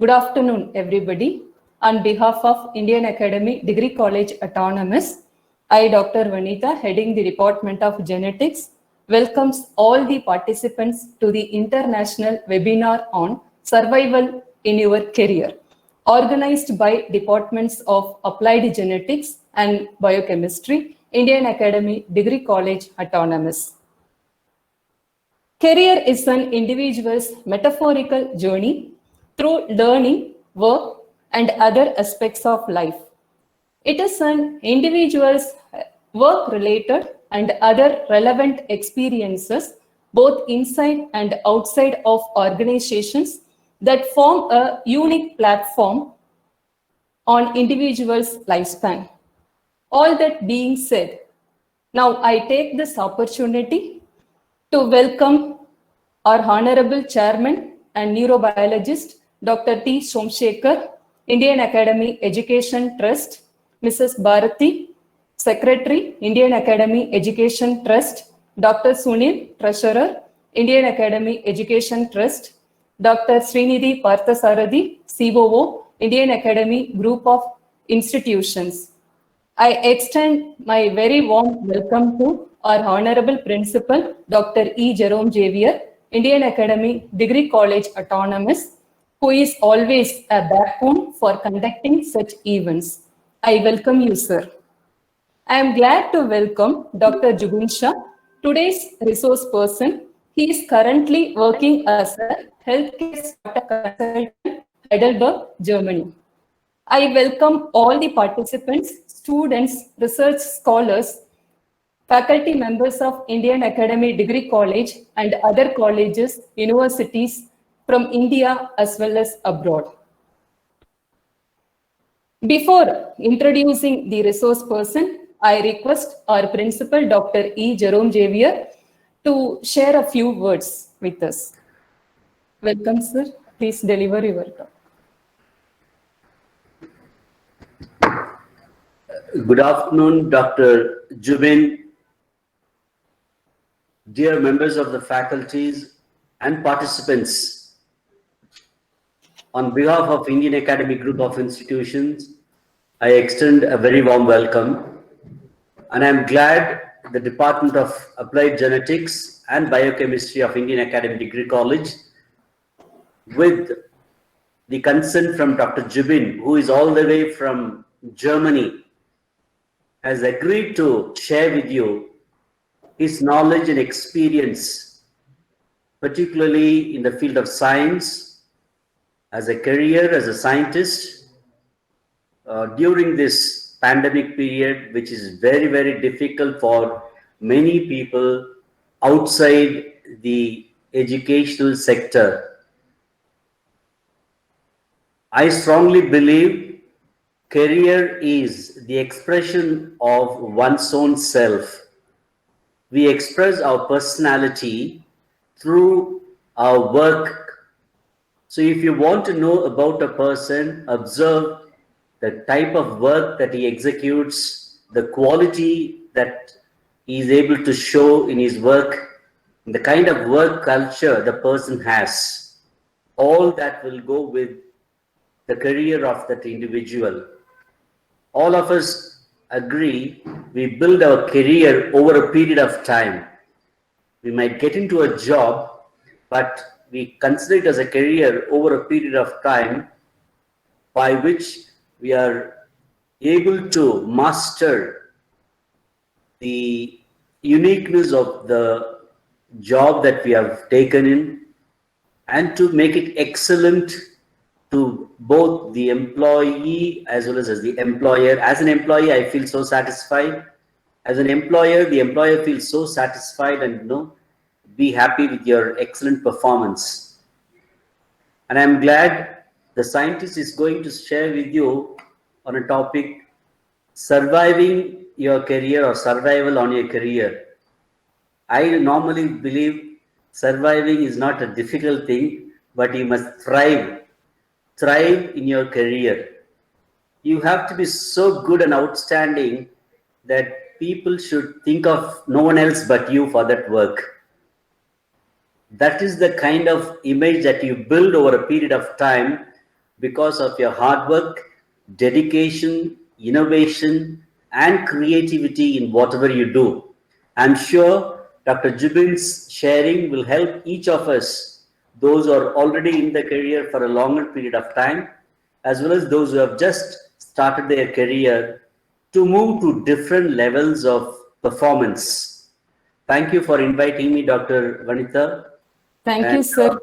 Good afternoon, everybody. On behalf of Indian Academy Degree College Autonomous, I, Dr. Vanitha, heading the Department of Genetics, welcomes all the participants to the international webinar on survival in your career, organized by Departments of Applied Genetics and Biochemistry, Indian Academy Degree College Autonomous. Career is an individual's metaphorical journey through learning, work, and other aspects of life. It is an individual's work-related and other relevant experiences, both inside and outside of organizations, that form a unique platform on individuals' lifespan. All that being said, now I take this opportunity to welcome our Honorable Chairman and Neurobiologist, Dr. T. Somsekhar, Indian Academy Education Trust, Mrs. Bharati, Secretary, Indian Academy Education Trust, Dr. Sunil, Treasurer, Indian Academy Education Trust, Dr. Srinidhi Parthasarathi, COO, Indian Academy Group of Institutions. I extend my very warm welcome to our Honorable Principal, Dr. E. Jerome Javier, Indian Academy Degree College Autonomous, who is always a backbone for conducting such events. I welcome you, sir. I am glad to welcome Dr. Jubin Shah, today's resource person. He is currently working as a healthcare startup consultant, Heidelberg, Germany. I welcome all the participants, students, research scholars, faculty members of Indian Academy Degree College and other colleges, universities from India as well as abroad. Before introducing the resource person, I request our principal, Dr. E. Jerome Javier, to share a few words with us. Welcome, sir. Please deliver your talk. Good afternoon, Dr. Jubin, dear members of the faculties and participants. On behalf of Indian Academy Group of Institutions, I extend a very warm welcome, and I am glad the Department of Applied Genetics and Biochemistry of Indian Academy Degree College, with the consent from Dr. Jubin, who is all the way from Germany, has agreed to share with you his knowledge and experience, particularly in the field of science, as a career, as a scientist, during this pandemic period, which is very, very difficult for many people outside the educational sector. I strongly believe career is the expression of one's own self. We express our personality through our work. So if you want to know about a person, observe the type of work that he executes, the quality that he is able to show in his work, the kind of work culture the person has. All that will go with the career of that individual. All of us agree we build our career over a period of time. We might get into a job, but we consider it as a career over a period of time by which we are able to master the uniqueness of the job that we have taken in and to make it excellent to both the employee as well as the employer. As an employee, I feel so satisfied. As an employer, the employer feels so satisfied and be happy with your excellent performance. And I'm glad the scientist is going to share with you on a topic, surviving your career or survival on your career. I normally believe surviving is not a difficult thing, but you must thrive in your career. You have to be so good and outstanding that people should think of no one else but you for that work. That is the kind of image that you build over a period of time because of your hard work, dedication, innovation, and creativity in whatever you do. I'm sure Dr. Jubin's sharing will help each of us, those who are already in the career for a longer period of time, as well as those who have just started their career, to move to different levels of performance. Thank you for inviting me, Dr. Vanitha. Thank And you, sir.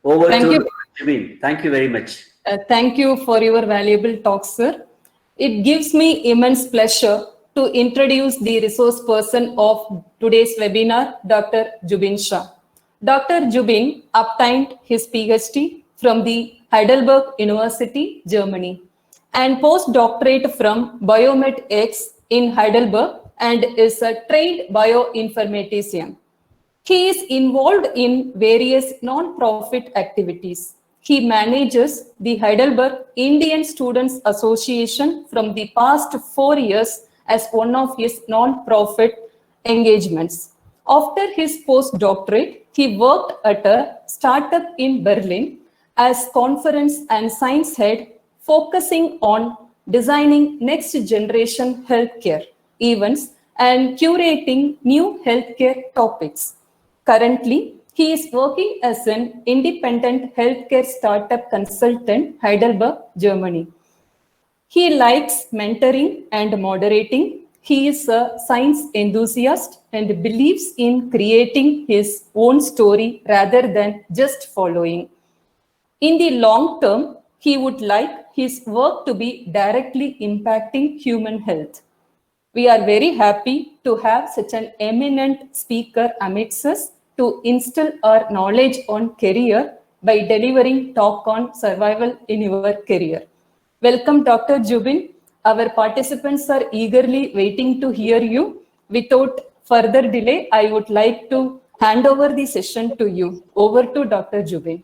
over Thank to you. Dr. Jubin. Thank you very much. Thank you for your valuable talk, sir. It gives me immense pleasure to introduce the resource person of today's webinar, Dr. Jubin Shah. Dr. Jubin obtained his PhD from the Heidelberg University, Germany, and postdoctorate from Biomed X in Heidelberg and is a trained bioinformatician. He is involved in various non-profit activities. He manages the Heidelberg Indian Students Association from the past 4 years as one of his non-profit engagements. After his postdoctorate, he worked at a startup in Berlin as conference and science head, focusing on designing next generation healthcare events and curating new healthcare topics. Currently, he is working as an independent healthcare startup consultant, Heidelberg, Germany. He likes mentoring and moderating. He is a science enthusiast and believes in creating his own story rather than just following. In the long term, he would like his work to be directly impacting human health. We are very happy to have such an eminent speaker amidst us to instill our knowledge on career by delivering talk on survival in your career. Welcome, Dr. Jubin. Our participants are eagerly waiting to hear you. Without further delay, I would like to hand over the session to you. Over to Dr. Jubin.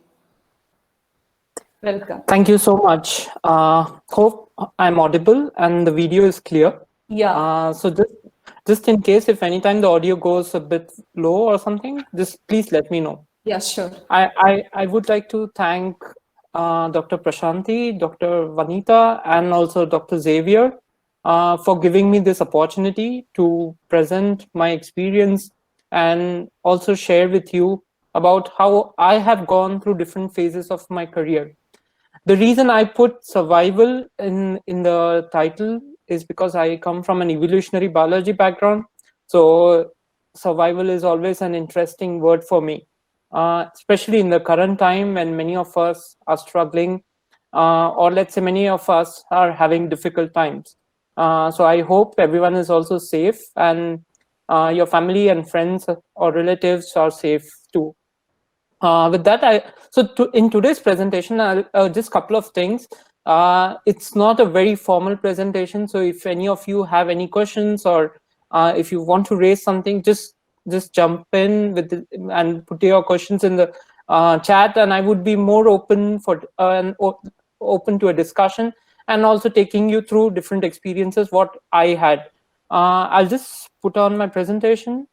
Welcome. Thank you so much. Hope I'm audible and the video is clear. Yeah. So just in case if anytime the audio goes a bit low or something, just please let me know. Yeah, sure. I would like to thank Dr. Prashanti, Dr. Vanita, and also Dr. Xavier for giving me this opportunity to present my experience and also share with you about how I have gone through different phases of my career. The reason I put survival in the title is because I come from an evolutionary biology background. So survival is always an interesting word for me, especially in the current time when many of us are struggling, or let's say many of us are having difficult times. So I hope everyone is also safe and your family and friends or relatives are safe too. With that, in today's presentation, just a couple of things. It's not a very formal presentation, so if any of you have any questions or if you want to raise something, just jump in and put your questions in the chat, and I would be more open for open to a discussion and also taking you through different experiences what I had. I'll just put on my presentation.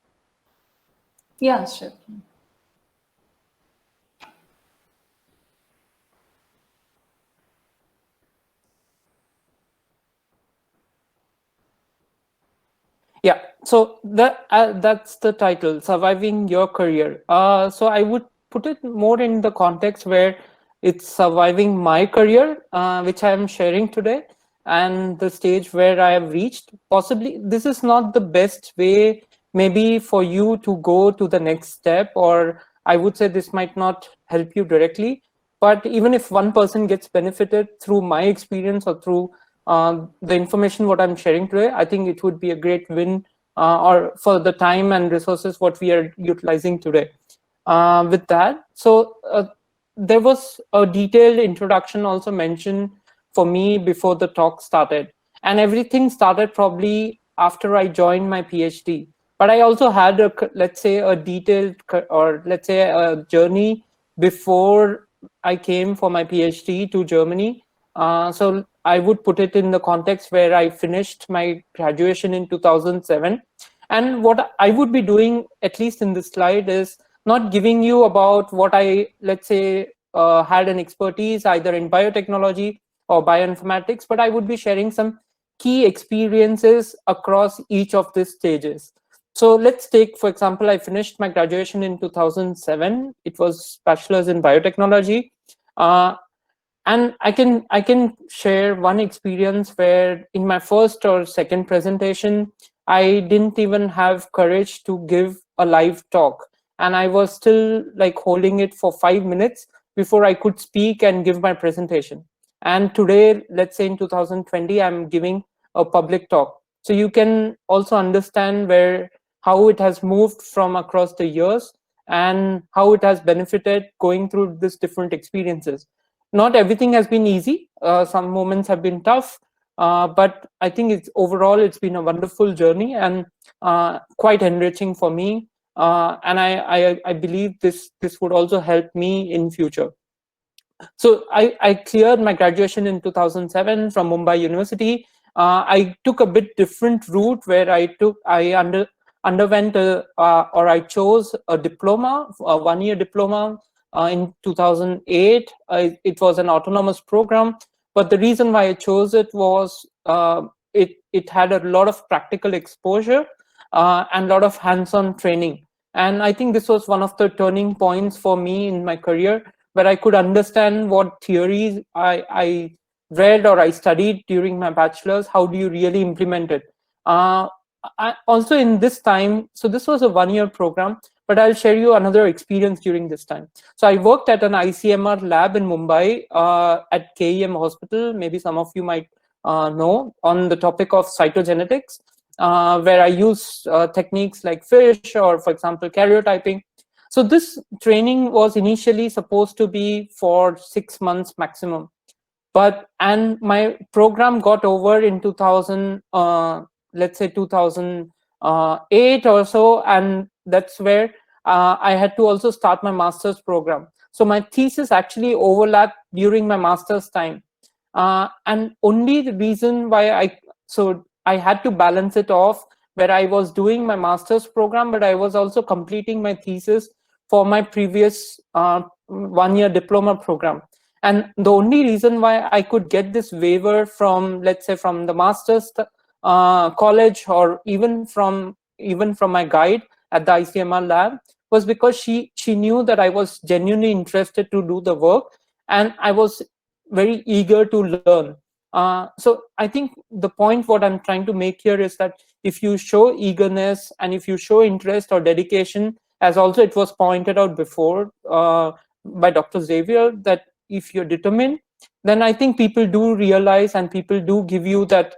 Yeah, sure. Yeah, so that's the title, Surviving Your Career. So I would put it more in the context where it's surviving my career, which I am sharing today, and the stage where I have reached. Possibly, this is not the best way, maybe for you to go to the next step, or I would say this might not help you directly. But even if one person gets benefited through my experience or through the information what I'm sharing today, I think it would be a great win or for the time and resources what we are utilizing today. With that, so there was a detailed introduction also mentioned for me before the talk started, and everything started probably after I joined my PhD. But I also had let's say a detailed or let's say a journey before I came for my PhD to Germany. So I would put it in the context where I finished my graduation in 2007. And what I would be doing, at least in this slide, is not giving you about what I, let's say, had an expertise either in biotechnology or bioinformatics, but I would be sharing some key experiences across each of these stages. So let's take, for example, I finished my graduation in 2007. It was bachelor's in biotechnology. And I can share one experience where in my first or second presentation, I didn't even have courage to give a live talk. And I was still like holding it for 5 minutes before I could speak and give my presentation. And today, let's say in 2020, I'm giving a public talk. So you can also understand how it has moved from across the years and how it has benefited going through these different experiences. Not everything has been easy. Some moments have been tough, but I think it's been a wonderful journey and quite enriching for me. And I believe this would also help me in future. So I cleared my graduation in 2007 from Mumbai University. I took a bit different route where underwent or I chose a diploma, a 1-year diploma in 2008. It was an autonomous program, but the reason why I chose it was it had a lot of practical exposure and a lot of hands-on training. And I think this was one of the turning points for me in my career, where I could understand what theories I read or I studied during my bachelor's. How do you really implement it? Also in this time, so this was a 1-year program, but I'll share you another experience during this time. So I worked at an ICMR lab in Mumbai at KEM Hospital. Maybe some of you might know, on the topic of cytogenetics, where I use techniques like FISH or, for example, karyotyping. So this training was initially supposed to be for 6 months maximum, and my program got over in 2000, let's say 2008 or so, and that's where I had to also start my master's program. So my thesis actually overlapped during my master's time, and only the reason why I had to balance it off, where I was doing my master's program, but I was also completing my thesis for my previous 1-year diploma program. And the only reason why I could get this waiver from, let's say, from the master's college, or even from my guide at the ICMR lab, was because she knew that I was genuinely interested to do the work, and I was very eager to learn. So I think the point what I'm trying to make here is that if you show eagerness and if you show interest or dedication, as also it was pointed out before by Dr. Xavier, that if you're determined, then I think people do realize and people do give you that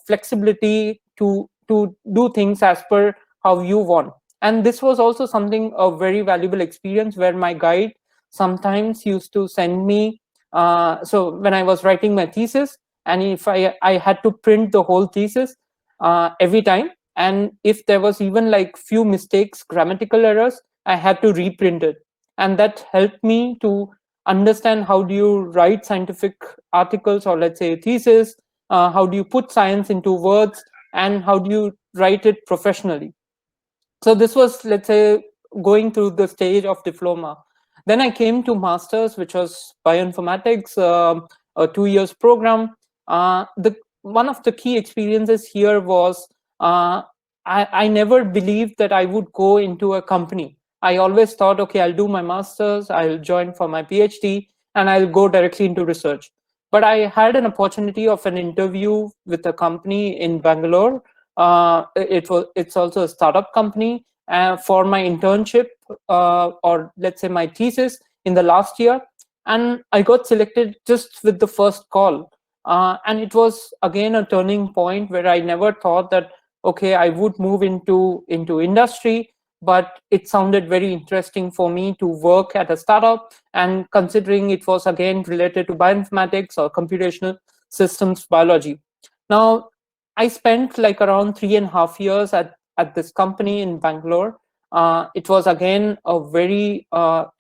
flexibility to do things as per how you want. And this was also something, a very valuable experience, where my guide sometimes used to send me, so when I was writing my thesis, and if I had to print the whole thesis every time, and if there was even like few mistakes, grammatical errors, I had to reprint it. And that helped me to understand how do you write scientific articles, or let's say a thesis, how do you put science into words, and how do you write it professionally. So this was, let's say, going through the stage of diploma. Then I came to master's, which was bioinformatics, a 2 years program. One of the key experiences here was I never believed that I would go into a company. I always thought, okay, I'll do my master's, I'll join for my PhD, and I'll go directly into research. But I had an opportunity of an interview with a company in Bangalore. It's also a startup company for my internship, or let's say my thesis in the last year, and I got selected just with the first call. And it was again a turning point where I never thought that, okay, I would move into industry, but it sounded very interesting for me to work at a startup, and considering it was again related to bioinformatics or computational systems biology. Now, I spent like around 3.5 years at this company in Bangalore. It was again a very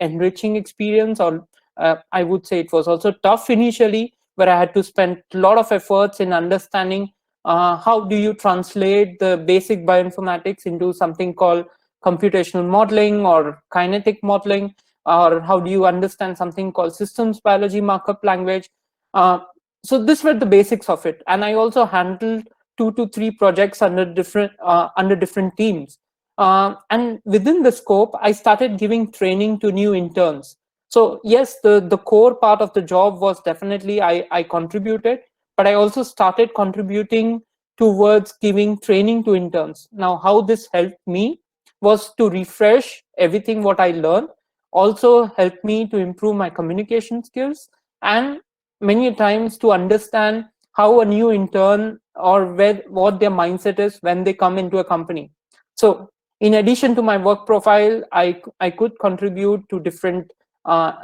enriching experience, or I would say it was also tough initially, where I had to spend a lot of efforts in understanding how do you translate the basic bioinformatics into something called computational modeling or kinetic modeling. or how do you understand something called systems biology markup language. So these were the basics of it. And I also handled 2 to 3 projects under different teams. And within the scope, I started giving training to new interns. So yes, the core part of the job was definitely I contributed, but I also started contributing towards giving training to interns. Now, how this helped me was to refresh everything what I learned, also helped me to improve my communication skills, and many times to understand how a new intern or what their mindset is when they come into a company. So in addition to my work profile, I could contribute to different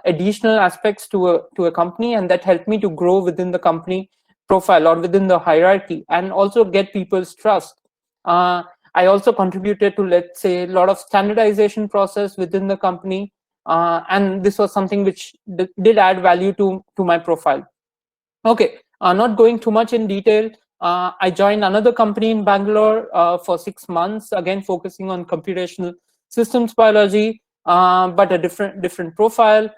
additional aspects to a company, and that helped me to grow within the company profile or within the hierarchy, and also get people's trust. I also contributed to, let's say, a lot of standardization process within the company, and this was something which did add value to my profile. Okay, not going too much in detail. I joined another company in Bangalore for 6 months, again focusing on computational systems biology, but a different profile.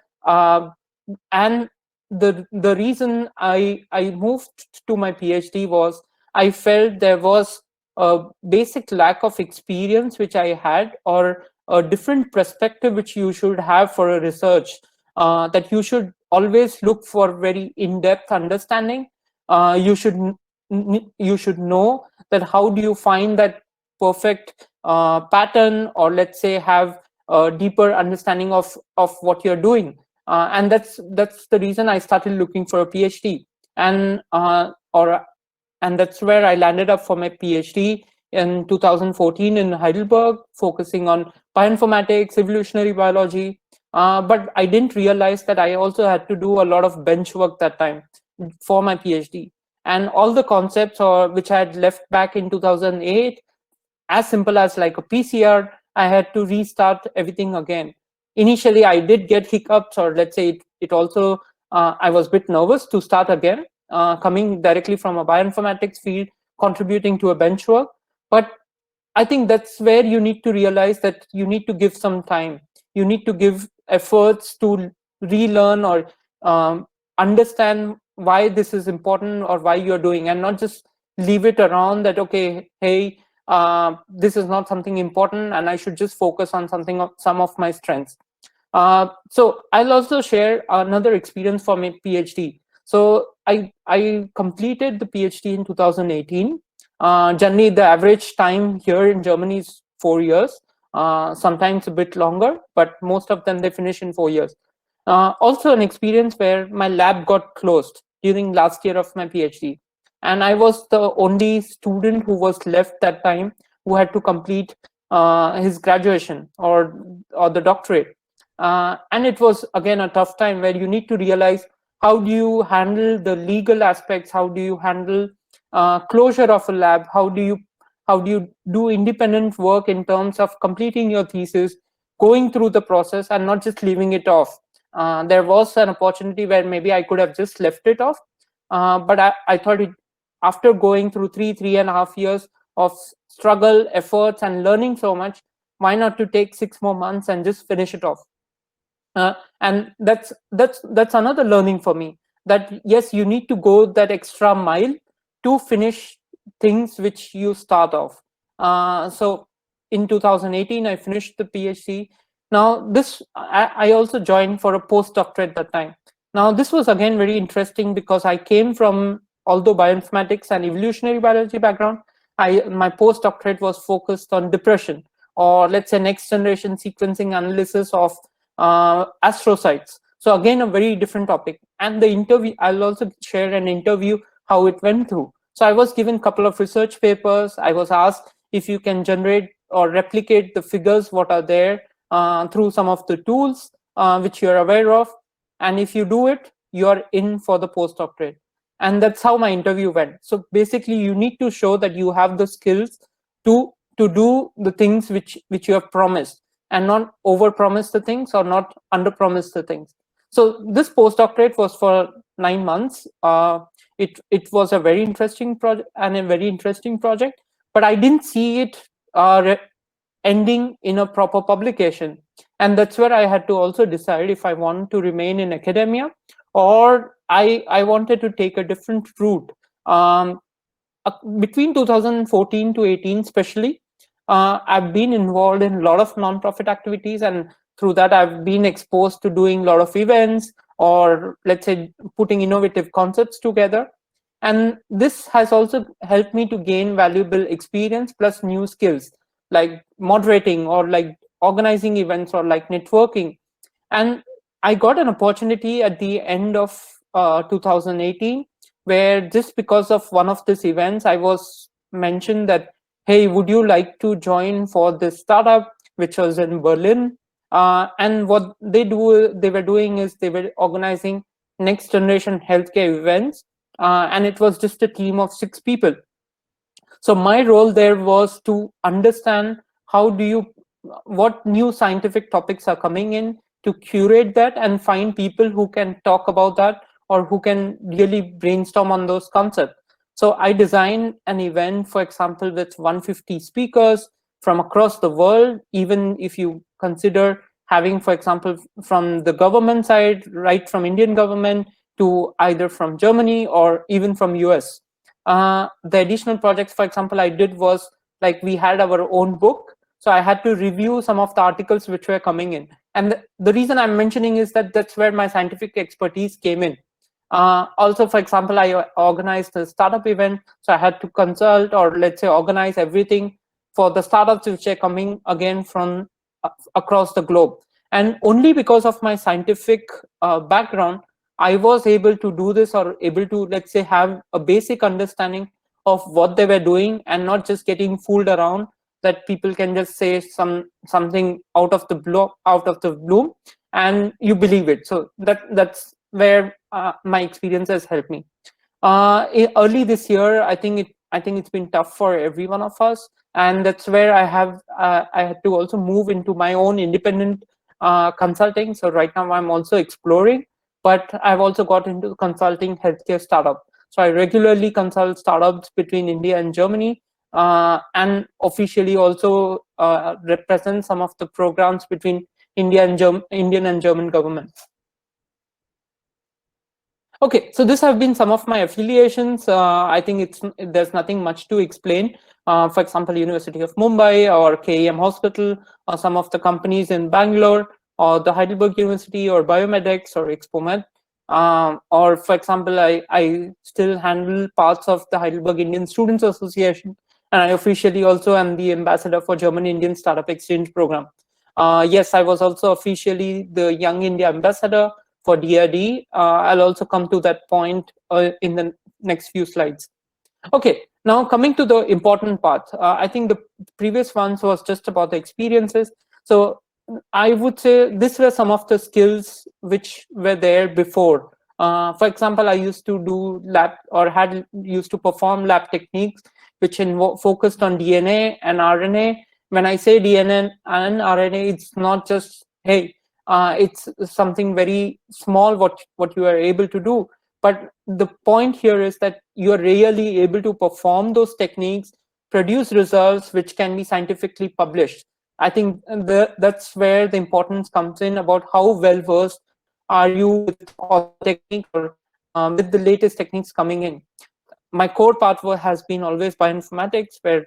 And the reason I moved to my PhD was I felt there was a basic lack of experience which I had, or a different perspective which you should have for a research, that you should always look for very in-depth understanding. You should know that how do you find that perfect pattern, or let's say have a deeper understanding of what you're doing. And that's the reason I started looking for a PhD, and that's where I landed up for my PhD in 2014 in Heidelberg, focusing on bioinformatics, evolutionary biology. But I didn't realize that I also had to do a lot of bench work that time for my PhD. And all the concepts which I had left back in 2008, as simple as like a PCR, I had to restart everything again. Initially, I did get hiccups, or let's say it also, I was a bit nervous to start again, coming directly from a bioinformatics field, contributing to a bench work. But I think that's where you need to realize that you need to give some time. You need to give efforts to relearn or understand why this is important or why you're doing, and not just leave it around that, okay, hey, this is not something important and I should just focus on some of my strengths. So I'll also share another experience for my PhD. So I completed the PhD in 2018. Generally, the average time here in Germany is 4 years, sometimes a bit longer, but most of them they finish in 4 years. Also an experience where my lab got closed during last year of my PhD. And I was the only student who was left that time who had to complete his graduation or the doctorate. And it was, again, a tough time where you need to realize how do you handle the legal aspects, how do you handle closure of a lab, how do you do independent work in terms of completing your thesis, going through the process and not just leaving it off. There was an opportunity where maybe I could have just left it off, but I thought after going through 3.5 years of struggle, efforts, and learning so much, why not to take 6 more months and just finish it off? And that's another learning for me, that yes, you need to go that extra mile to finish things which you start off. So in 2018, I finished the PhD. Now I also joined for a postdoctorate that time. Now this was again very interesting because I came from, although bioinformatics and evolutionary biology background, my postdoctorate was focused on depression, or let's say next generation sequencing analysis of astrocytes. So again, a very different topic. And the interview, I'll also share an interview how it went through. So I was given a couple of research papers. I was asked if you can generate or replicate the figures what are there through some of the tools which you're aware of. And if you do it, you're in for the postdoctorate. And that's how my interview went. So basically, you need to show that you have the skills to do the things which you have promised, and not over promise the things or not under promise the things. So this postdoctorate was for 9 months. It was a very interesting project and a very interesting project, but I didn't see it ending in a proper publication. And that's where I had to also decide if I want to remain in academia, or I wanted to take a different route. Between 2014 to 18 especially, I've been involved in a lot of nonprofit activities, and through that I've been exposed to doing a lot of events, or let's say putting innovative concepts together. And this has also helped me to gain valuable experience plus new skills like moderating, or like organizing events, or like networking. And I got an opportunity at the end of 2018, where just because of one of these events, I was mentioned that, hey, would you like to join for this startup, which was in Berlin? And what they were doing is they were organizing next generation healthcare events, and it was just a team of 6 people. So my role there was to understand what new scientific topics are coming in, to curate that and find people who can talk about that, or who can really brainstorm on those concepts. So I designed an event, for example, with 150 speakers from across the world, even if you consider having, for example, from the government side, right from Indian government to either from Germany or even from US. The additional projects, for example, I did was like we had our own book. So I had to review some of the articles which were coming in. And the reason I'm mentioning is that that's where my scientific expertise came in. Also, for example, I organized a startup event. So I had to consult, or let's say organize everything for the startups which are coming again from across the globe. And only because of my scientific background, I was able to do this, or able to, let's say, have a basic understanding of what they were doing, and not just getting fooled around that people can just say something out of the bloom, and you believe it. So that's where my experience has helped me. Early this year, I think it's been tough for every one of us, and that's where I had to also move into my own independent consulting. So right now I'm also exploring, but I've also got into consulting healthcare startup. So I regularly consult startups between India and Germany, and officially also represent some of the programs between Indian and German government. Okay, so this have been some of my affiliations. I think there's nothing much to explain. For example, University of Mumbai, or KEM Hospital, or some of the companies in Bangalore, or the Heidelberg University, or Biomedex, or Expomed. Or for example, I still handle parts of the Heidelberg Indian Students Association, and I officially also am the ambassador for German Indian Startup Exchange Program. Yes, I was also officially the Young India ambassador for DRD. I'll also come to that point in the next few slides. Okay, now coming to the important part. I think the previous ones was just about the experiences. So I would say these were some of the skills which were there before. For example, I used to do used to perform lab techniques which focused on DNA and RNA. When I say DNA and RNA, it's not just, hey, it's something very small what you are able to do. But the point here is that you are really able to perform those techniques, produce results which can be scientifically published. I think that's where the importance comes in, about how well versed are you with all the techniques, or with the latest techniques coming in. My core path has been always bioinformatics, where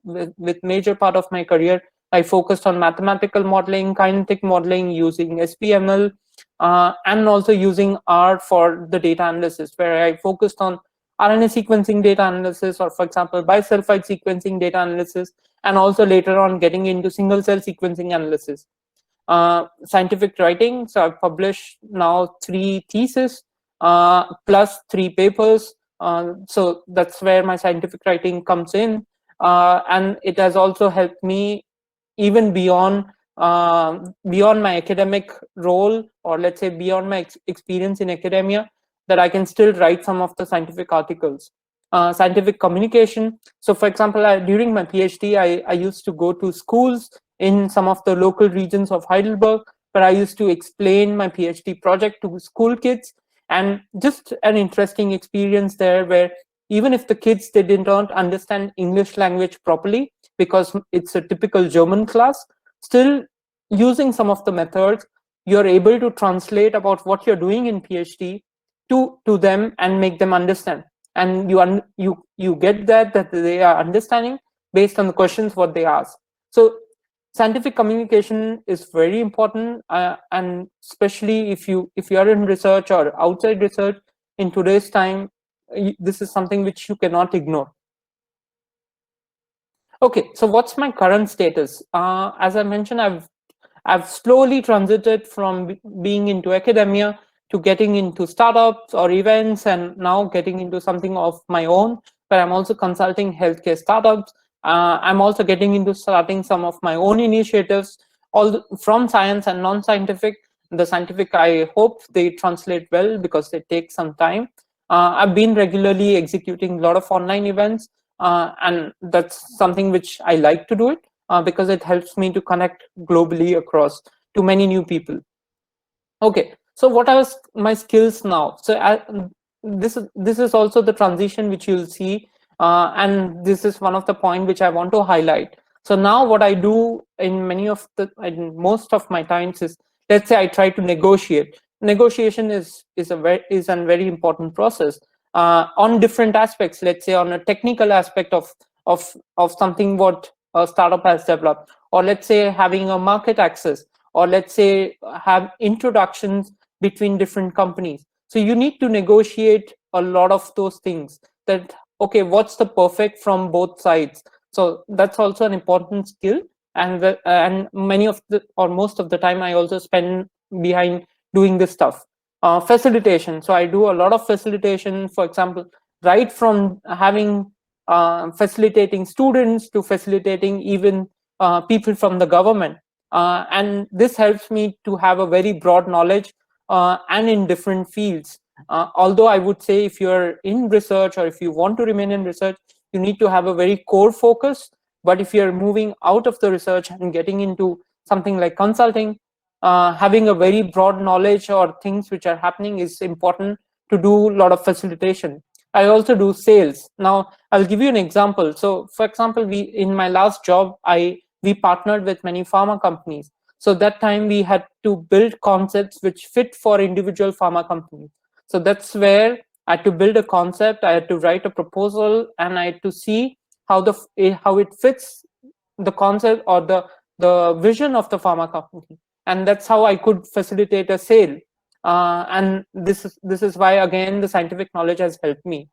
with major part of my career, I focused on mathematical modeling, kinetic modeling using SPML, and also using R for the data analysis, where I focused on RNA sequencing data analysis, or for example, bisulfite sequencing data analysis, and also later on getting into single cell sequencing analysis. Scientific writing, so I've published now 3 theses plus 3 papers. So that's where my scientific writing comes in, and it has also helped me even beyond my academic role, or let's say beyond my experience in academia, that I can still write some of the scientific articles. Scientific communication. So for example, during my PhD, I used to go to schools in some of the local regions of Heidelberg, but I used to explain my PhD project to school kids. And just an interesting experience there, where even if the kids, they did not understand English language properly, because it's a typical German class, still using some of the methods, you're able to translate about what you're doing in PhD to them and make them understand. And you get that they are understanding based on the questions what they ask. So scientific communication is very important, and especially if you are in research or outside research in today's time, this is something which you cannot ignore. Okay, so what's my current status? As I mentioned, I've slowly transited from being into academia to getting into startups or events, and now getting into something of my own, where I'm also consulting healthcare startups. I'm also getting into starting some of my own initiatives, all from science and non-scientific. The scientific, I hope they translate well because they take some time. I've been regularly executing a lot of online events, and that's something which I like to do it. Because it helps me to connect globally across to many new people. Okay, so what are my skills now? So this is also the transition which you'll see, and this is one of the point which I want to highlight. So now what I do in most of my times is, let's say I try to negotiate. Negotiation is a very important process on different aspects. Let's say on a technical aspect of something what a startup has developed, or let's say having a market access, or let's say have introductions between different companies. So you need to negotiate a lot of those things, that okay, what's the perfect from both sides. So that's also an important skill, and many of the, or most of the time, I also spend behind doing this stuff. Facilitation, so I do a lot of facilitation, for example, right from having facilitating students to facilitating even people from the government. And this helps me to have a very broad knowledge and in different fields. Although I would say if you're in research, or if you want to remain in research, you need to have a very core focus. But if you're moving out of the research and getting into something like consulting, having a very broad knowledge or things which are happening is important to do a lot of facilitation. I also do sales. Now, I'll give you an example. So, for example, in my last job, we partnered with many pharma companies. So that time we had to build concepts which fit for individual pharma companies. So that's where I had to build a concept, I had to write a proposal, and I had to see how it fits the concept or the vision of the pharma company. And that's how I could facilitate a sale. And this is why, again, the scientific knowledge has helped me.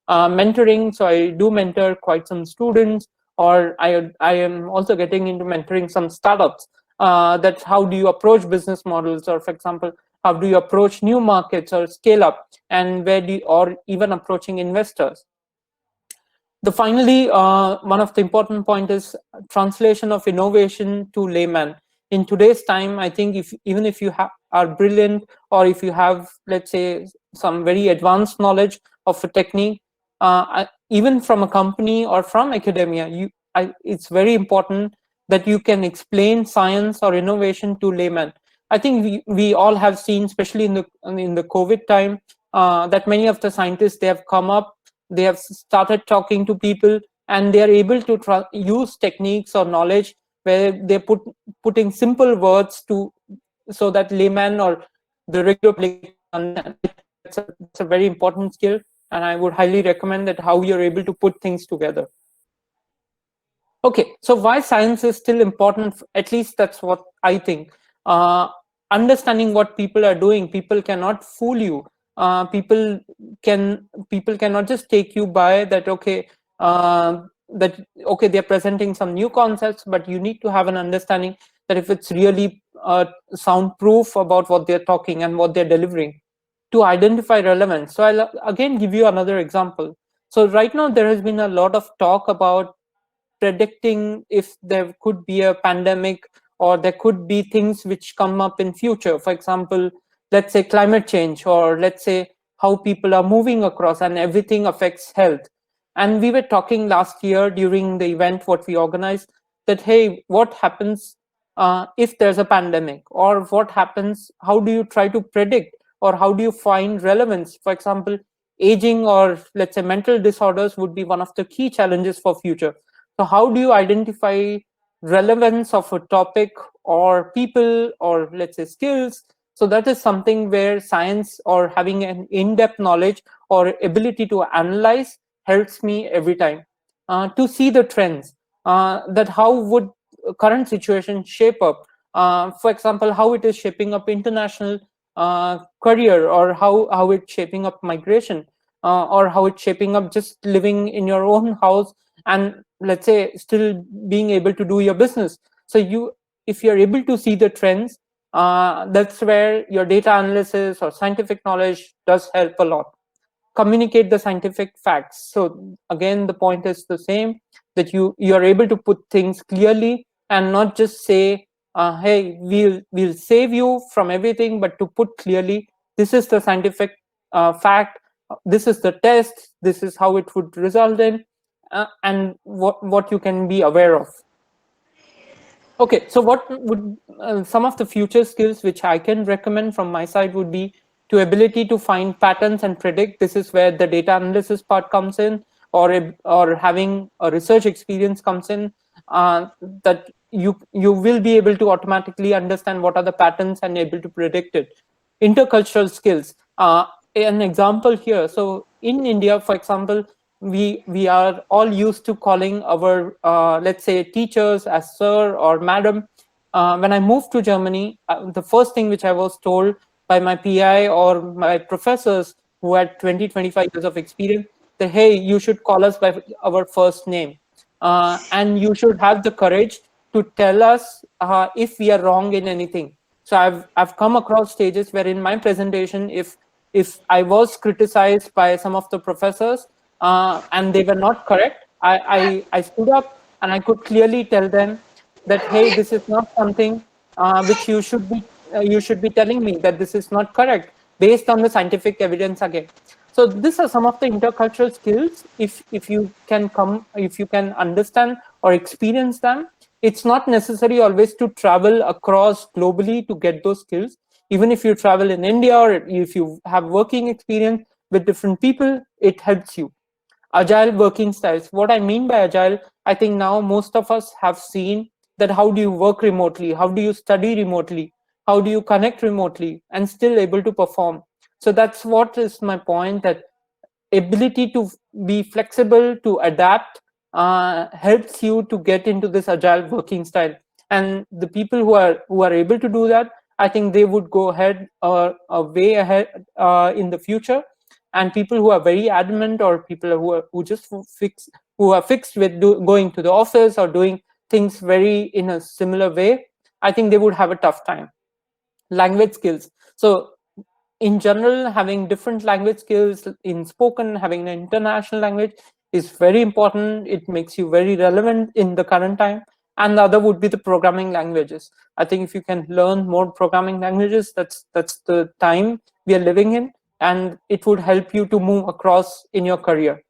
Mentoring, so I do mentor quite some students, or I am also getting into mentoring some startups. That how do you approach business models, or for example, how do you approach new markets or scale up, and or even approaching investors. Finally, one of the important point is translation of innovation to layman. In today's time, I think even if you are brilliant, or if you have, let's say, some very advanced knowledge of a technique, even from a company or from academia, it's very important that you can explain science or innovation to layman. I think we all have seen, especially in the COVID time, that many of the scientists, they have come up, they have started talking to people, and they are able to use techniques or knowledge where they're putting simple words so that layman or the regular public understand. It's a very important skill, and I would highly recommend that how you're able to put things together. Okay, so why science is still important, at least that's what I think. Understanding what people are doing, people cannot fool you. People cannot just take you by that, okay, they're presenting some new concepts, but you need to have an understanding that if it's really soundproof about what they're talking and what they're delivering, to identify relevance. So I'll again give you another example. So right now there has been a lot of talk about predicting if there could be a pandemic, or there could be things which come up in future. For example, let's say climate change, or let's say how people are moving across, and everything affects health. And we were talking last year during the event what we organized, that hey, what happens if there's a pandemic, or what happens, how do you try to predict, or how do you find relevance? For example, aging, or let's say mental disorders would be one of the key challenges for future. So how do you identify relevance of a topic or people or let's say skills. So that is something where science or having an in-depth knowledge or ability to analyze helps me every time to see the trends, that how would current situation shape up. For example, how it is shaping up international career, or how it's shaping up migration, or how it's shaping up just living in your own house and let's say still being able to do your business. So if you're able to see the trends, that's where your data analysis or scientific knowledge does help a lot. Communicate the scientific facts. So again, the point is the same, that you are able to put things clearly and not just say, hey, we'll save you from everything, but to put clearly, this is the scientific fact, this is the test, this is how it would result in, and what you can be aware of. Okay, so what would some of the future skills which I can recommend from my side would be to ability to find patterns and predict. This is where the data analysis part comes in, or having a research experience comes in, that you will be able to automatically understand what are the patterns and able to predict it. Intercultural skills. An example here. So in India, for example, we are all used to calling our let's say teachers as sir or madam. When I moved to Germany, the first thing which I was told by my PI or my professors who had 20-25 years of experience, that hey, you should call us by our first name, and you should have the courage to tell us if we are wrong in anything. So I've come across stages where in my presentation, if I was criticized by some of the professors and they were not correct, I stood up and I could clearly tell them that, hey, this is not something which you should be telling me, that this is not correct based on the scientific evidence again. So these are some of the intercultural skills. If you can understand or experience them, it's not necessary always to travel across globally to get those skills. Even if you travel in India, or if you have working experience with different people, it helps you. Agile working styles. What I mean by agile, I think now most of us have seen that how do you work remotely, how do you study remotely, how do you connect remotely and still able to perform. So that's what is my point, that ability to be flexible, to adapt, helps you to get into this agile working style. And the people who are able to do that, I think they would go ahead, way ahead in the future. And people who are very adamant, or people who are fixed with going to the office or doing things very in a similar way, I think they would have a tough time. Language skills. So in general, having different language skills in spoken, having an international language is very important. It makes you very relevant in the current time. And the other would be the programming languages. I think if you can learn more programming languages, that's the time we are living in, and it would help you to move across in your career.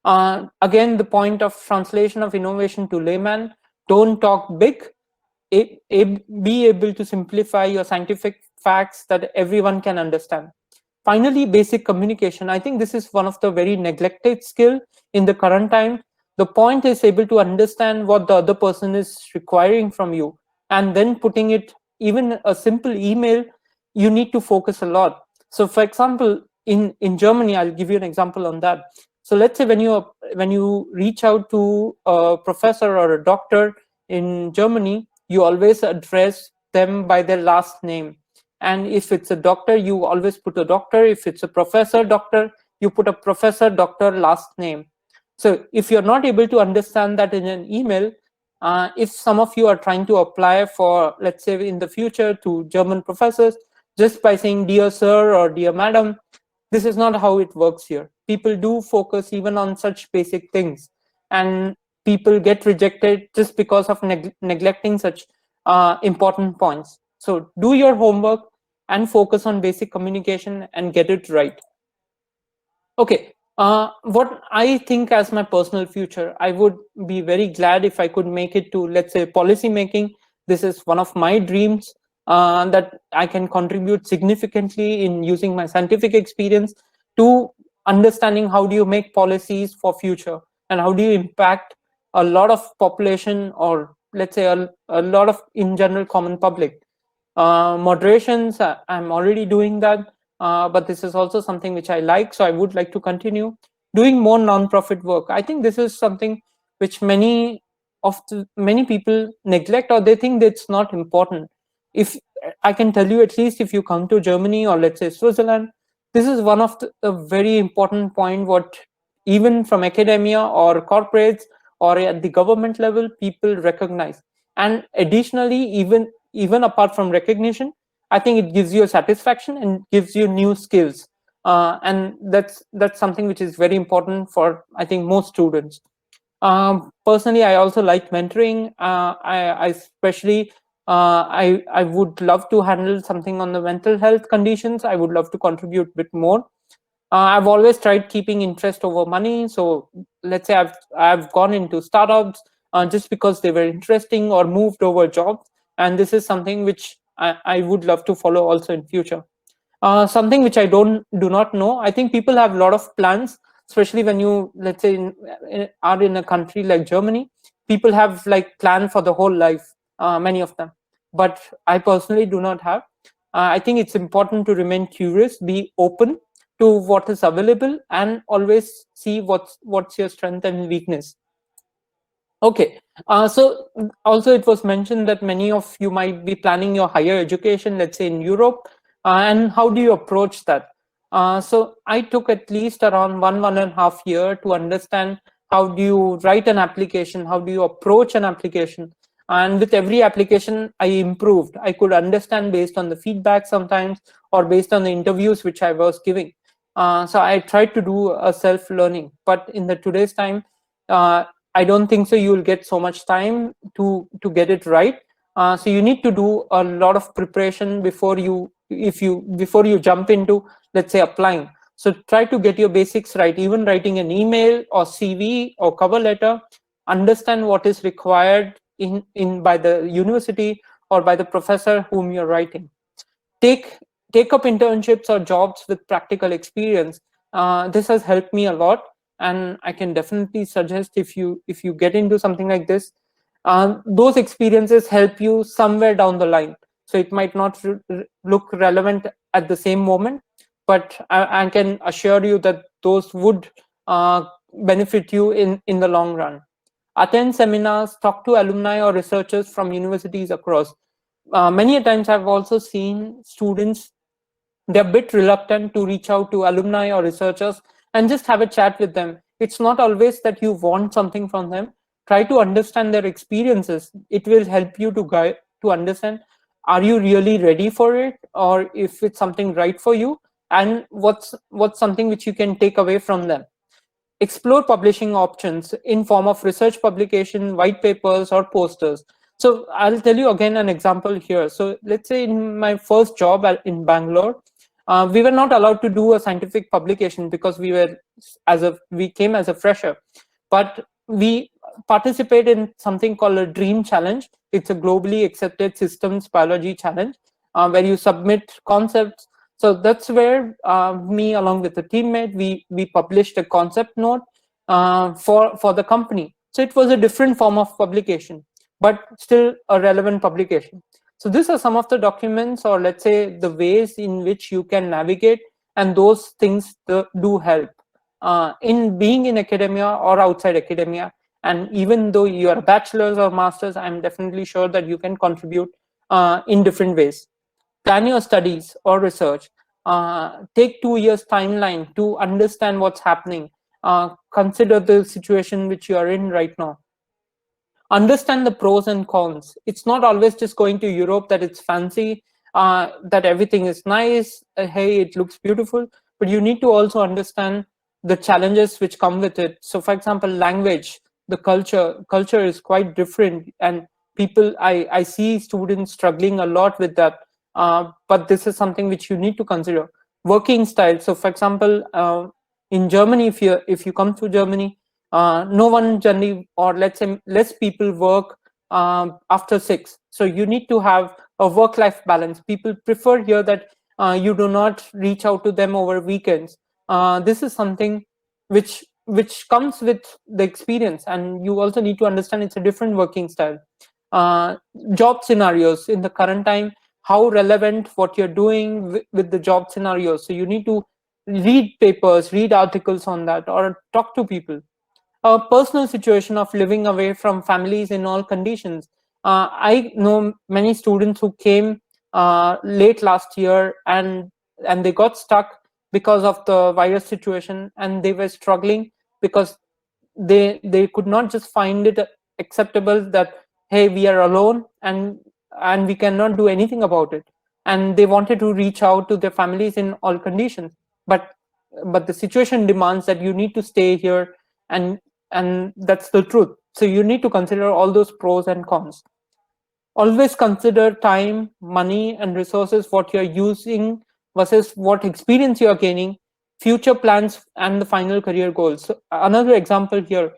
Again, the point of translation of innovation to layman: don't talk big, be able to simplify your scientific facts that everyone can understand. Finally, basic communication. I think this is one of the very neglected skill in the current time. The point is able to understand what the other person is requiring from you, and then putting it, even a simple email, you need to focus a lot. So for example, in Germany, I'll give you an example on that. So let's say when you reach out to a professor or a doctor in Germany, you always address them by their last name. And if it's a doctor, you always put a doctor. If it's a professor, doctor, you put a professor, doctor, last name. So if you're not able to understand that in an email, if some of you are trying to apply for, let's say in the future, to German professors, just by saying dear sir or dear madam, this is not how it works here. People do focus even on such basic things, and people get rejected just because of neglecting such important points. So do your homework and focus on basic communication and get it right. Okay, what I think as my personal future, I would be very glad if I could make it to, let's say, policy making. This is one of my dreams, that I can contribute significantly in using my scientific experience to understanding how do you make policies for future, and how do you impact a lot of population or let's say, a lot of in general common public. Moderations, I'm already doing that, but this is also something which I like, so I would like to continue doing more non-profit work. I think this is something which many people neglect, or they think that it's not important. If I can tell you, at least if you come to Germany or let's say Switzerland, this is one of the very important point what even from academia or corporates or at the government level people recognize. And additionally, even apart from recognition, I think it gives you a satisfaction and gives you new skills, and that's something which is very important for, I think, most students. Personally, I also like mentoring. I especially I would love to handle something on the mental health conditions. I would love to contribute a bit more. I've always tried keeping interest over money. So let's say I've gone into startups just because they were interesting, or moved over jobs, and this is something which I would love to follow also in future. Something which I do not know. I think people have a lot of plans, especially when you, let's say, are in a country like Germany. People have like plan for the whole life, many of them. But I personally do not have. I think it's important to remain curious, be open to what is available, and always see what's your strength and weakness. Okay, so also it was mentioned that many of you might be planning your higher education, let's say in Europe, and how do you approach that? So I took at least around 1.5 year to understand how do you write an application, how do you approach an application, and with every application I improved. I could understand based on the feedback sometimes, or based on the interviews which I was giving. So I tried to do a self-learning, but in the today's time, I don't think so you will get so much time to get it right. So you need to do a lot of preparation before you jump into, let's say, applying. So try to get your basics right, even writing an email or CV or cover letter. Understand what is required in by the university or by the professor whom you're writing. Take up internships or jobs with practical experience. This has helped me a lot, and I can definitely suggest, if you get into something like this, those experiences help you somewhere down the line. So it might not look relevant at the same moment, but I can assure you that those would benefit you in the long run. Attend seminars, talk to alumni or researchers from universities across. Many a times I've also seen students, they're a bit reluctant to reach out to alumni or researchers and just have a chat with them. It's not always that you want something from them. Try to understand their experiences. It will help you to understand, are you really ready for it, or if it's something right for you, and what's something which you can take away from them. Explore publishing options in form of research publication, white papers, or posters. So I'll tell you again an example here. So let's say in my first job in Bangalore, we were not allowed to do a scientific publication because we came as a fresher, but we participate in something called a DREAM challenge. It's a globally accepted systems biology challenge, where you submit concepts. So that's where me, along with a teammate, we published a concept note for the company. So it was a different form of publication, but still a relevant publication. So these are some of the documents, or let's say the ways in which you can navigate, and those things do help in being in academia or outside academia. And even though you are a bachelor's or master's, I'm definitely sure that you can contribute in different ways. Plan your studies or research. Take 2 years timeline to understand what's happening. Consider the situation which you are in right now. Understand the pros and cons. It's not always just going to Europe that it's fancy, that everything is nice, hey, it looks beautiful, but you need to also understand the challenges which come with it. So for example, language, the culture is quite different, and I see students struggling a lot with that. But this is something which you need to consider. Working style. So for example, in Germany, if you come to Germany, no one generally, or let's say less people work after 6. So you need to have a work-life balance. People prefer here that you do not reach out to them over weekends. This is something which comes with the experience, and you also need to understand it's a different working style. job scenarios in the current time, how relevant what you're doing with the job scenarios. So you need to read papers, read articles on that, or talk to people. A personal situation of living away from families in all conditions. I know many students who came late last year, and they got stuck because of the virus situation, and they were struggling because they could not just find it acceptable that, hey, we are alone, and we cannot do anything about it, and they wanted to reach out to their families in all conditions, but the situation demands that you need to stay here, and that's the truth. So you need to consider all those pros and cons. Always consider time, money, and resources, what you're using versus what experience you are gaining, future plans, and the final career goals. So another example here.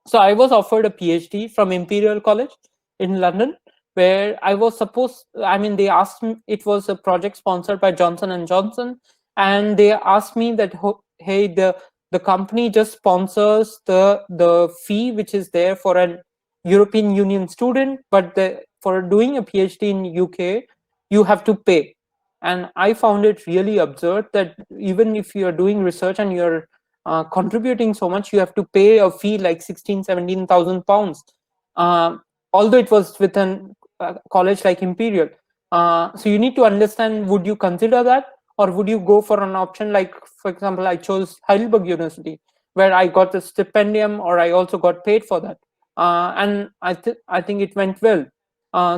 So I was offered a PhD from Imperial College in London, where I was supposed, I mean, they asked me, it was a project sponsored by Johnson and Johnson, and they asked me that, hey, the company just sponsors the fee which is there for an European Union student, but for doing a PhD in UK, you have to pay. And I found it really absurd that even if you're doing research and you're contributing so much, you have to pay a fee like 17,000 pounds, although it was with an college like Imperial. So you need to understand, would you consider that, or would you go for an option like, for example, I chose Heidelberg University, where I got the stipendium, or I also got paid for that, and I think it went well.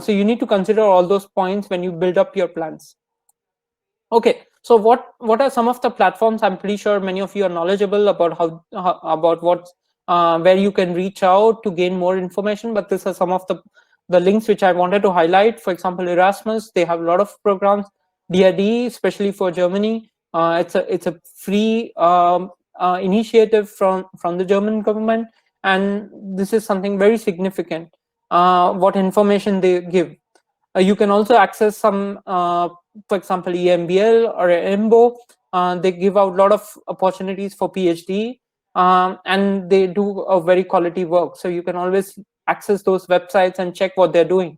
So you need to consider all those points when you build up your plans. Okay, so what are some of the platforms? I'm pretty sure many of you are knowledgeable about how about what where you can reach out to gain more information, but these are some of the links which I wanted to highlight. For example, Erasmus, they have a lot of programs. DRD, especially for Germany, it's a free initiative from the German government, and this is something very significant. What information they give. You can also access some, for example, EMBL or EMBO. They give out a lot of opportunities for PhD, and they do a very quality work. So you can always access those websites and check what they're doing.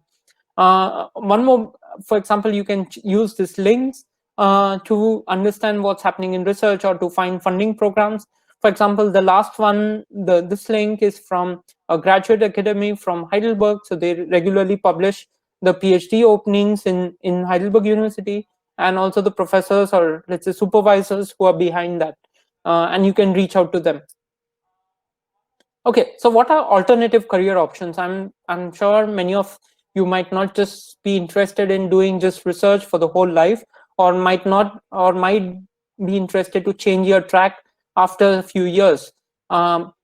One more, for example, you can use these links to understand what's happening in research or to find funding programs. For example, the last one, this link is from a graduate academy from Heidelberg. So they regularly publish the PhD openings in Heidelberg University, and also the professors, or let's say supervisors, who are behind that, and you can reach out to them. Okay, so what are alternative career options? I'm sure many of you might not just be interested in doing just research for the whole life, or might be interested to change your track after a few years.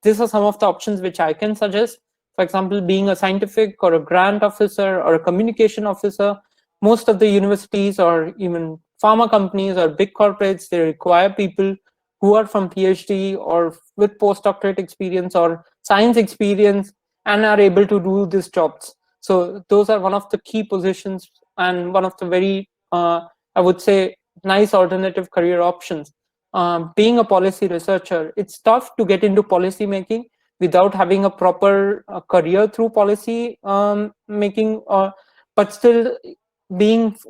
These are some of the options which I can suggest. For example, being a scientific or a grant officer or a communication officer. Most of the universities or even pharma companies or big corporates, they require people who are from PhD or with postdoctorate experience or science experience and are able to do these jobs. So those are one of the key positions and one of the very, I would say, nice alternative career options. Being a policy researcher, it's tough to get into policy making without having a proper career through policy making, but still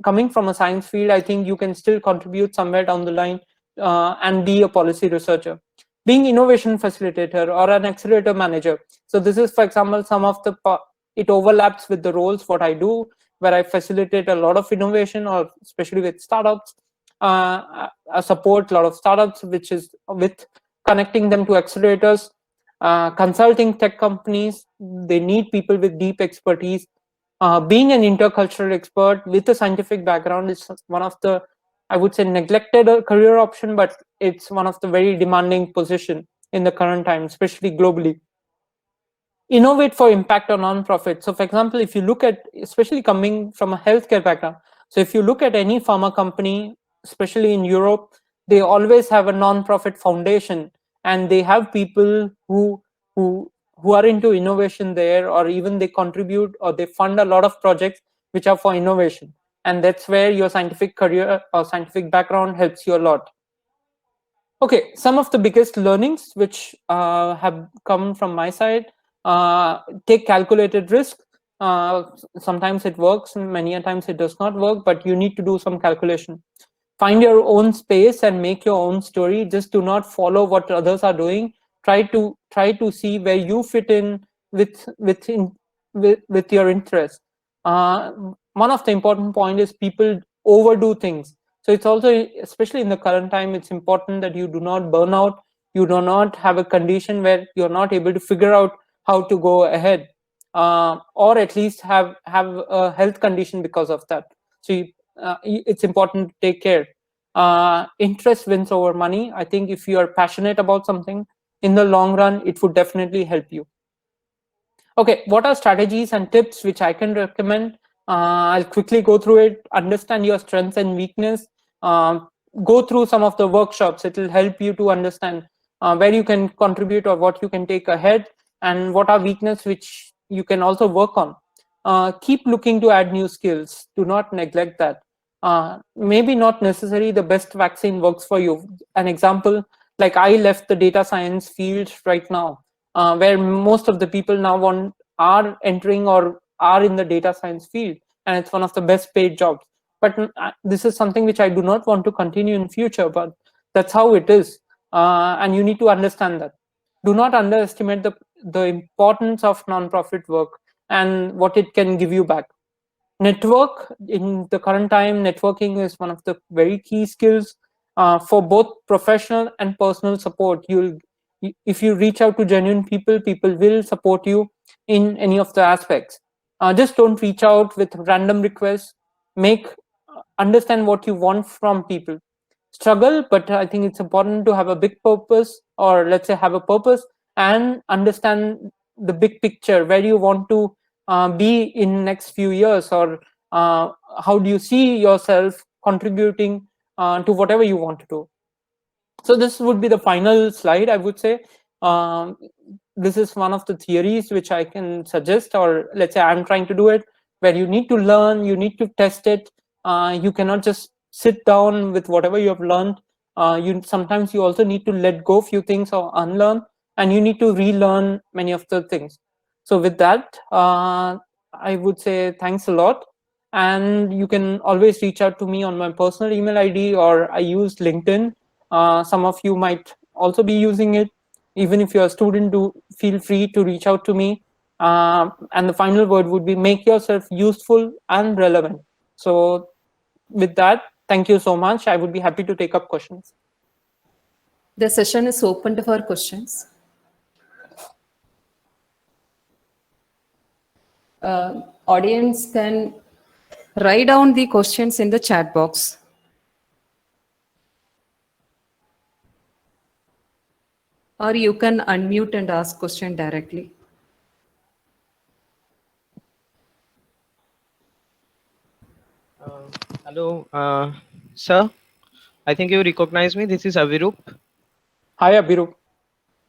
coming from a science field, I think you can still contribute somewhere down the line and be a policy researcher. Being innovation facilitator or an accelerator manager. So this is, for example, some of the, it overlaps with the roles what I do, where I facilitate a lot of innovation, or especially with startups. I support a lot of startups, which is with connecting them to accelerators. Consulting tech companies, they need people with deep expertise. Being an intercultural expert with a scientific background is one of the, I would say, neglected career option, but it's one of the very demanding position in the current time, especially globally. Innovate for impact or non-profit. So for example, if you look at, especially coming from a healthcare background, so if you look at any pharma company, especially in Europe, they always have a non-profit foundation, and they have people who are into innovation there, or even they contribute or they fund a lot of projects which are for innovation. And that's where your scientific career or scientific background helps you a lot. Okay, some of the biggest learnings which have come from my side. Take calculated risk. Sometimes it works, and many a times it does not work, but you need to do some calculation. Find your own space and make your own story. Just do not follow what others are doing. Try to see where you fit in with your interest. One of the important point is people overdo things. So it's also, especially in the current time, it's important that you do not burn out. You do not have a condition where you're not able to figure out how to go ahead, or at least have a health condition because of that. So it's important to take care. Interest wins over money. I think if you are passionate about something, in the long run, it would definitely help you. Okay, what are strategies and tips which I can recommend? I'll quickly go through it. Understand your strengths and weakness. Go through some of the workshops. It will help you to understand where you can contribute or what you can take ahead, and what are weaknesses which you can also work on. Keep looking to add new skills. Do not neglect that. Maybe not necessarily the best vaccine works for you. An example, like I left the data science field right now, where most of the people now are entering or are in the data science field, and it's one of the best paid jobs. But this is something which I do not want to continue in future, but that's how it is. And you need to understand that. Do not underestimate the importance of non-profit work and what it can give you back. Network. In the current time, networking is one of the very key skills for both professional and personal support. If you reach out to genuine people, people will support you in any of the aspects. Just don't reach out with random requests. Understand what you want from people. Struggle, but I think it's important to have a big purpose, or let's say have a purpose, and understand the big picture, where you want to be in next few years, or how do you see yourself contributing to whatever you want to do. So this would be the final slide, I would say. This is one of the theories which I can suggest, or let's say I'm trying to do it, where you need to learn, you need to test it. You cannot just sit down with whatever you have learned. Sometimes you also need to let go few things or unlearn, and you need to relearn many of the things. So with that, I would say thanks a lot. And you can always reach out to me on my personal email ID, or I use LinkedIn. Some of you might also be using it. Even if you're a student, do feel free to reach out to me. And the final word would be, make yourself useful and relevant. So with that, thank you so much. I would be happy to take up questions. The session is open for questions. Audience can write down the questions in the chat box. Or you can unmute and ask question directly. Hello, sir. I think you recognize me. This is Avirup. Hi, Abhirup.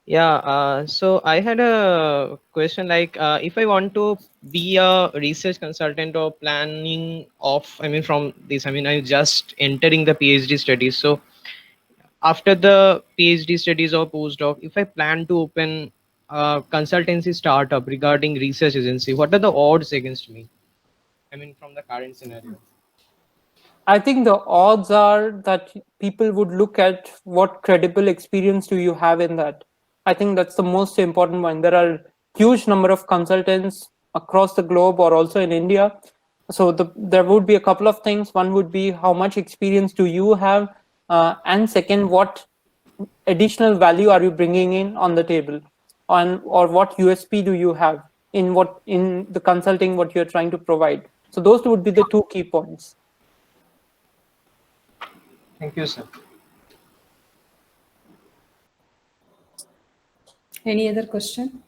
Yeah, so I had a question, like if I want to be a research consultant or planning of, from this, I'm just entering the PhD studies. So after the PhD studies or postdoc, if I plan to open a consultancy startup regarding research agency, what are the odds against me? From the current scenario. I think the odds are that people would look at what credible experience do you have in that. I think that's the most important one. There are huge number of consultants across the globe or also in India. So there would be a couple of things. One would be, how much experience do you have? And second, what additional value are you bringing in on the table? Or what USP do you have in the consulting what you're trying to provide? So those would be the two key points. Thank you, sir. Any other question?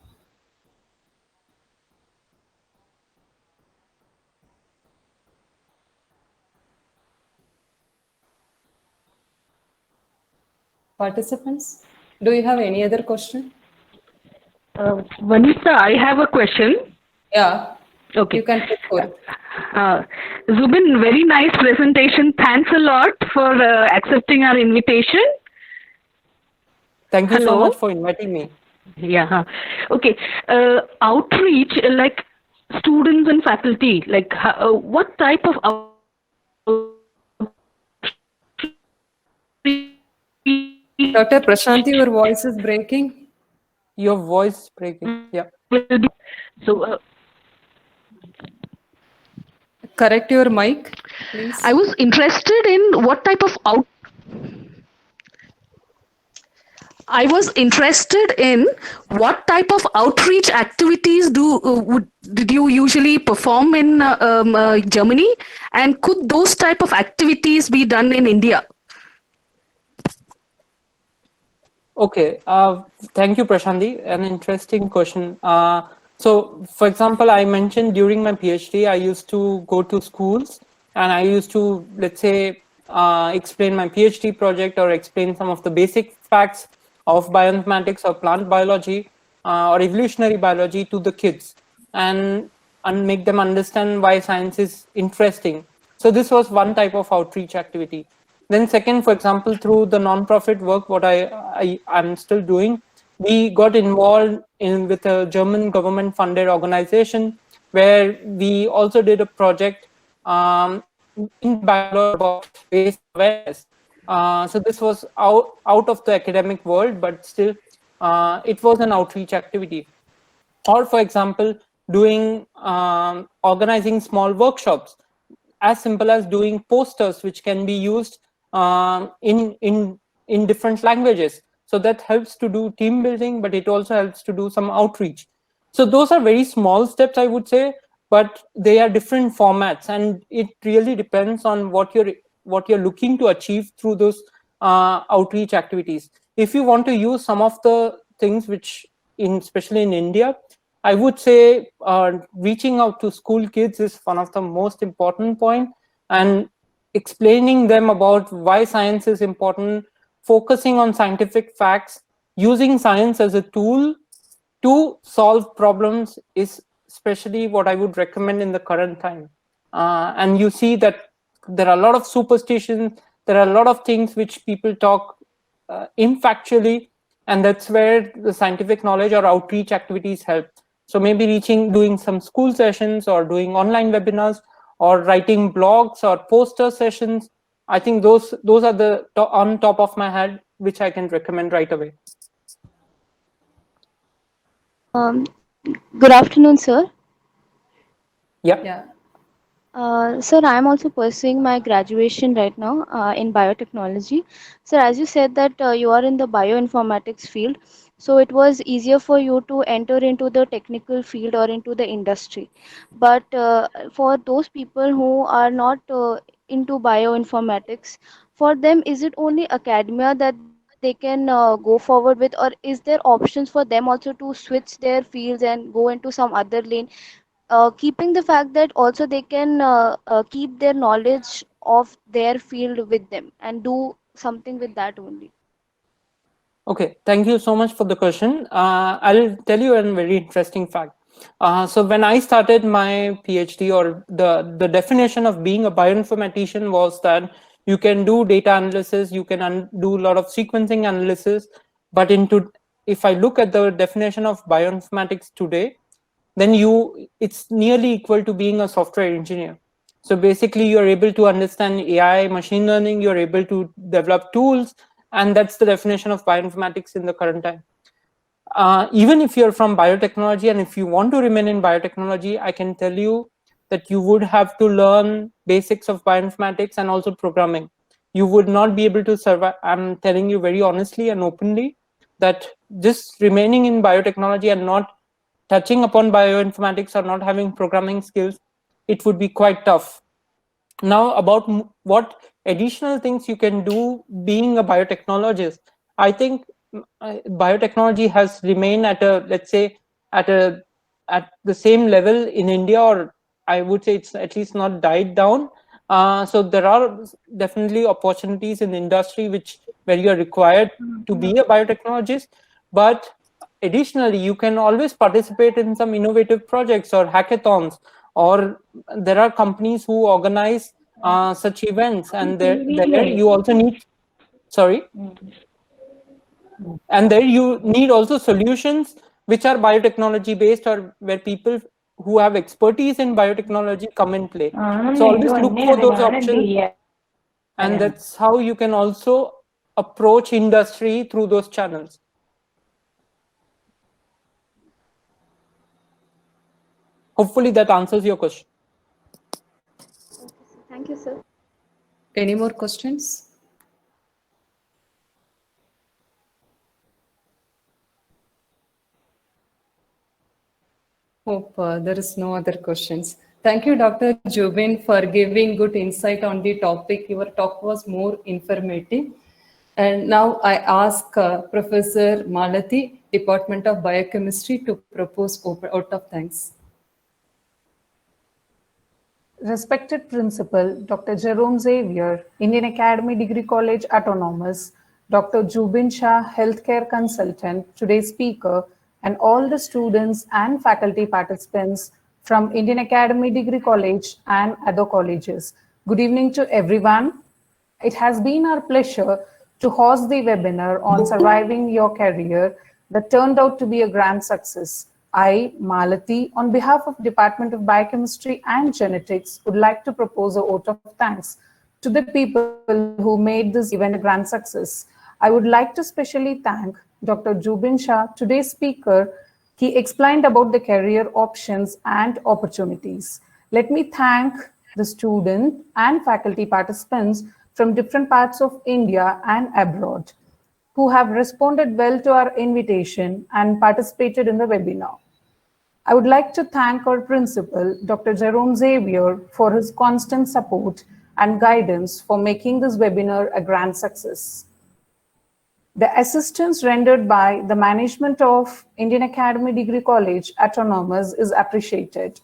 Participants, do you have any other question? Vanessa, I have a question. Yeah. Okay. You can put forth. Zubin, very nice presentation. Thanks a lot for accepting our invitation. Thank you so Hello? much for inviting me. Yeah. Okay. Outreach, like students and faculty? Like, what type of Dr. Prashanti, your voice is breaking. Your voice is breaking. Yeah. will be so? Correct your mic, please. I was interested in what type of outreach activities did you usually perform in Germany, and could those type of activities be done in India? Okay. Thank you, Prashanti. An interesting question. So, for example, I mentioned during my PhD, I used to go to schools and I used to, let's say, explain my PhD project or explain some of the basic facts of bioinformatics or plant biology or evolutionary biology to the kids and make them understand why science is interesting. So this was one type of outreach activity. Then second, for example, through the non-profit work, what I'm still doing, we got involved with a German government-funded organization where we also did a project in Bangalore about waste awareness. So this was out of the academic world, but still it was an outreach activity. Or for example, doing organizing small workshops, as simple as doing posters which can be used in different languages. So that helps to do team building, but it also helps to do some outreach. So those are very small steps, I would say, but they are different formats, and it really depends on what you're looking to achieve through those outreach activities. If you want to use some of the things which, especially in India, I would say reaching out to school kids is one of the most important point, and explaining them about why science is important, focusing on scientific facts, using science as a tool to solve problems is especially what I would recommend in the current time. And you see that there are a lot of superstitions, there are a lot of things which people talk infactually, and that's where the scientific knowledge or outreach activities help. So maybe doing some school sessions or doing online webinars or writing blogs or poster sessions. I think those are the on top of my head which I can recommend right away. Good afternoon, sir. Yeah. Sir, I am also pursuing my graduation right now in biotechnology. Sir, as you said that you are in the bioinformatics field, so it was easier for you to enter into the technical field or into the industry. But for those people who are not into bioinformatics, for them, is it only academia that they can go forward with, or is there options for them also to switch their fields and go into some other lane? Keeping the fact that also they can keep their knowledge of their field with them and do something with that only. Okay, thank you so much for the question. I'll tell you a very interesting fact. So when I started my PhD, or the definition of being a bioinformatician was that you can do data analysis, you can do a lot of sequencing analysis, but if I look at the definition of bioinformatics today, then it's nearly equal to being a software engineer. So basically you're able to understand AI, machine learning, you're able to develop tools, and that's the definition of bioinformatics in the current time. Even if you're from biotechnology and if you want to remain in biotechnology, I can tell you that you would have to learn basics of bioinformatics and also programming. You would not be able to survive. I'm telling you very honestly and openly that just remaining in biotechnology and not touching upon bioinformatics or not having programming skills, it would be quite tough. Now, about what additional things you can do being a biotechnologist, I think biotechnology has remained at a, let's say, at the same level in India, or I would say it's at least not died down. So there are definitely opportunities in industry where you are required to be a biotechnologist, but additionally you can always participate in some innovative projects or hackathons, or there are companies who organize such events, and there you also need and there you need also solutions which are biotechnology based, or where people who have expertise in biotechnology come in play. So always look for those options, and that's how you can also approach industry through those channels. Hopefully that answers your question. Thank you, sir. Any more questions? Hope there is no other questions. Thank you, Dr. Jubin, for giving good insight on the topic. Your talk was more informative. And now I ask Professor Malati, Department of Biochemistry, to propose out of thanks. Respected Principal, Dr. Jerome Xavier, Indian Academy Degree College Autonomous, Dr. Jubin Shah, Healthcare Consultant, today's speaker, and all the students and faculty participants from Indian Academy Degree College and other colleges. Good evening to everyone. It has been our pleasure to host the webinar on surviving your career that turned out to be a grand success. I, Malati, on behalf of Department of Biochemistry and Genetics, would like to propose a vote of thanks to the people who made this event a grand success. I would like to specially thank Dr. Jubin Shah, today's speaker. He explained about the career options and opportunities. Let me thank the student and faculty participants from different parts of India and abroad who have responded well to our invitation and participated in the webinar. I would like to thank our principal, Dr. Jerome Xavier, for his constant support and guidance for making this webinar a grand success. The assistance rendered by the management of Indian Academy Degree College Autonomous is appreciated.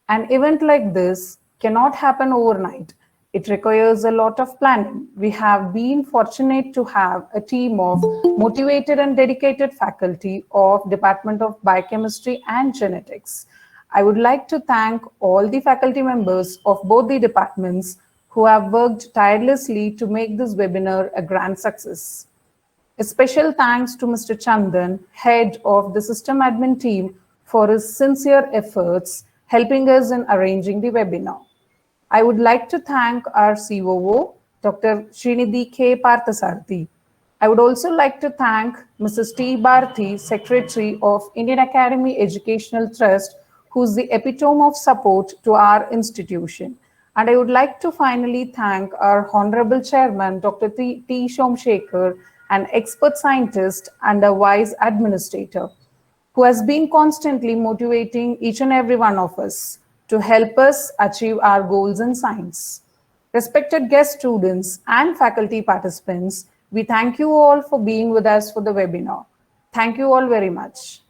An event like this cannot happen overnight. It requires a lot of planning. We have been fortunate to have a team of motivated and dedicated faculty of Department of Biochemistry and Genetics. I would like to thank all the faculty members of both the departments who have worked tirelessly to make this webinar a grand success. A special thanks to Mr. Chandan, head of the system admin team, for his sincere efforts helping us in arranging the webinar. I would like to thank our COO, Dr. Srinidhi K. Parthasarathy. I would also like to thank Mrs. T. Bharti, Secretary of Indian Academy Educational Trust, who's the epitome of support to our institution. And I would like to finally thank our Honorable Chairman, Dr. T. Somshekhar, an expert scientist and a wise administrator, who has been constantly motivating each and every one of us to help us achieve our goals in science. Respected guest students and faculty participants, we thank you all for being with us for the webinar. Thank you all very much.